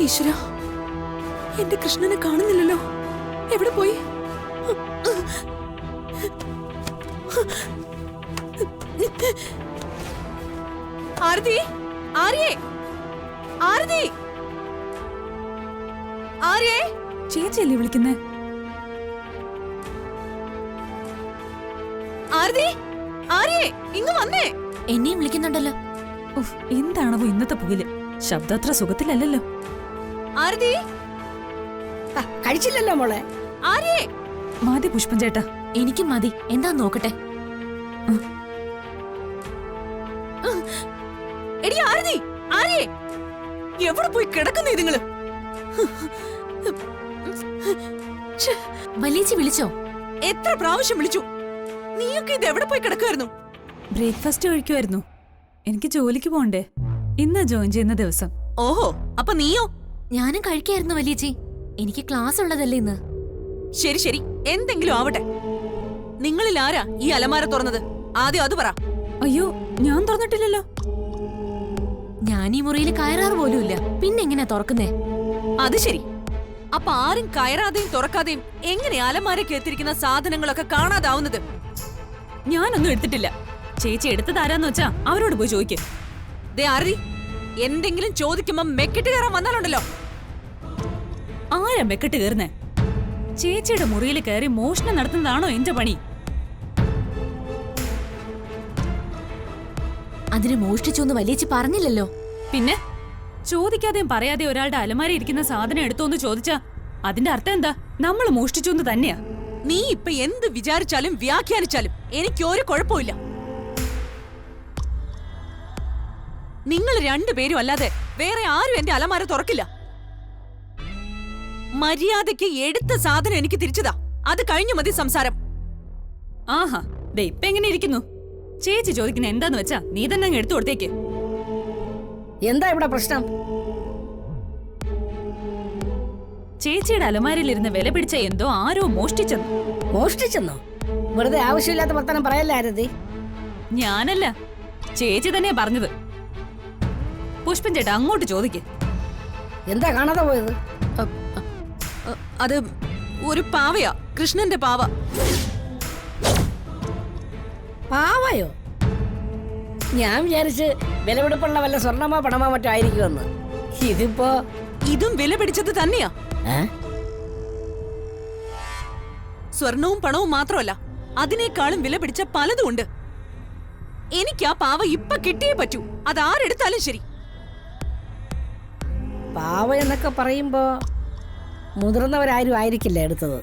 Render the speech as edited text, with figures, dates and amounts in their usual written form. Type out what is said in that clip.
ഈശ്വര, എന്റെ കൃഷ്ണനെ കാണുന്നില്ലല്ലോ. എവിടെ പോയി? ആരതി, ആര്യേ, ആരതി, ആര്യേ. ചേച്ചിയല്ലേ വിളിക്കുന്നേ? ആരതി, ആര്യേ, ഇങ്ങ് വന്നേ. എന്നെയും വിളിക്കുന്നുണ്ടല്ലോ. എന്താണോ ഇന്നത്തെ പുകയില്? ശബ്ദത്ര സുഖത്തിലല്ലോ. ആരതി, കഴിച്ചില്ലല്ലോ മോളെ. ആര്യേ. മതി പുഷ്പം ചേട്ടാ, എനിക്കും മതി. എന്താ നോക്കട്ടെ. എടി ആരതി, ആര്യേ, എവിടെ പോയി കിടക്കുന്നു ഇതുങ്ങള്? വലിയേച്ചി വിളിച്ചോ? എത്ര പ്രാവശ്യം വിളിച്ചു. നീയൊക്കെ ഇത് എവിടെ പോയി കിടക്കുമായിരുന്നു? ബ്രേക്ക്ഫാസ്റ്റ് കഴിക്കുമായിരുന്നു. എനിക്ക് ജോലിക്ക് പോണ്ടേ, ഇന്ന് ജോയിൻ ചെയ്യുന്ന ദിവസം. ഓഹോ, അപ്പൊ നീയോ? ഞാനും കഴിക്കായിരുന്നു വലിയേച്ചി. എനിക്ക് ക്ലാസ് ഉള്ളതല്ലേ ഇന്ന്. ശരി ശരി, എന്തെങ്കിലും ആവട്ടെ. നിങ്ങളിൽ ആരാ ഈ അലമാര തുറന്നത്? ആദ്യം അത് പറ. അയ്യോ, ഞാൻ തുറന്നിട്ടില്ലല്ലോ. ഞാൻ ഈ മുറിയിൽ കയറാറ് പോലുമില്ല, പിന്നെ എങ്ങനെയാ തുറക്കുന്നേ? അത് ശരി. അപ്പൊ ആരും കയറാതെയും തുറക്കാതെയും എങ്ങനെ അലമാരയ്ക്ക് എത്തിരിക്കുന്ന സാധനങ്ങളൊക്കെ കാണാതാവുന്നത്? ഞാനൊന്നും എടുത്തിട്ടില്ല. ചേച്ചി എടുത്തതാരാന്ന് വെച്ചാ അവരോട് പോയി ചോദിക്കേ. ദേ ആരതി, എന്തെങ്കിലും ചോദിക്കുമ്പോ മെക്കിട്ട് കയറാൻ വന്നാലുണ്ടല്ലോ. ആരാ മെക്കെട്ട് കയറുന്നേ? ചേച്ചിയുടെ മുറിയിൽ കയറി മോഷണം നടത്തുന്നതാണോ എന്റെ പണി? അതിന് മോഷ്ടിച്ചോന്ന് വലിയേച്ചി പറഞ്ഞില്ലല്ലോ. പിന്നെ ചോദിക്കാതെയും പറയാതെയും ഒരാളുടെ അലമാര ഇരിക്കുന്ന സാധനം എടുത്തോന്ന് ചോദിച്ചാ അതിന്റെ അർത്ഥം എന്താ? നമ്മൾ മോഷ്ടിച്ചോന്ന് തന്നെയാ. നീ ഇപ്പൊ എന്ത് വിചാരിച്ചാലും വ്യാഖ്യാനിച്ചാലും എനിക്കൊരു കുഴപ്പമില്ല. നിങ്ങൾ രണ്ടുപേരും അല്ലാതെ വേറെ ആരും എന്റെ അലമാര തുറക്കില്ല. മര്യാദയ്ക്ക് എടുത്ത സാധനം എനിക്ക് തിരിച്ചതാ. അത് കഴിഞ്ഞു മതി സംസാരം. ആഹാ, ദേ ഇപ്പൊ എങ്ങനെ ഇരിക്കുന്നു? ചേച്ചി ചോദിക്കുന്ന എന്താന്ന് വെച്ചാ നീ തന്നെ അങ്ങ് എടുത്തു കൊടുത്തേക്ക്. എന്താ ഇവിടെ പ്രശ്നം? ചേച്ചിയുടെ അലമാരയിലിരുന്ന് വില പിടിച്ച എന്തോ ആരോ മോഷ്ടിച്ചെന്നു. മോഷ്ടിച്ചെന്നോ? വെറുതെ ആവശ്യമില്ലാത്ത വർത്തമാനം പറയല്ലേ ആരതി. ഞാനല്ല, ചേച്ചി തന്നെയാ പറഞ്ഞത്. പുഷ്പൻ ചേട്ടാ അങ്ങോട്ട് ചോദിക്ക്. എന്താ കാണാതെ പോയത്? അത് ഒരു പാവയാ, കൃഷ്ണന്റെ പാവ. പാവയോ? ഞാൻ വിചാരിച്ച് വിലപിടിപ്പുള്ള വല്ല സ്വർണ്ണമോ പണമോ മറ്റോ ആയിരിക്കുമെന്ന്. ഇതിപ്പോ ഇതും വില പിടിച്ചത് തന്നെയാ. സ്വർണവും പണവും മാത്രമല്ല, അതിനേക്കാളും വില പിടിച്ച പലതും ഉണ്ട്. എനിക്ക് ആ പാവ ഇപ്പൊ കിട്ടിയേ പറ്റൂ. അതാരെടുത്താലും ശരി. പാവ എന്നൊക്കെ പറയുമ്പോ മുതിർന്നവരാരും ആയിരിക്കില്ല എടുത്തത്.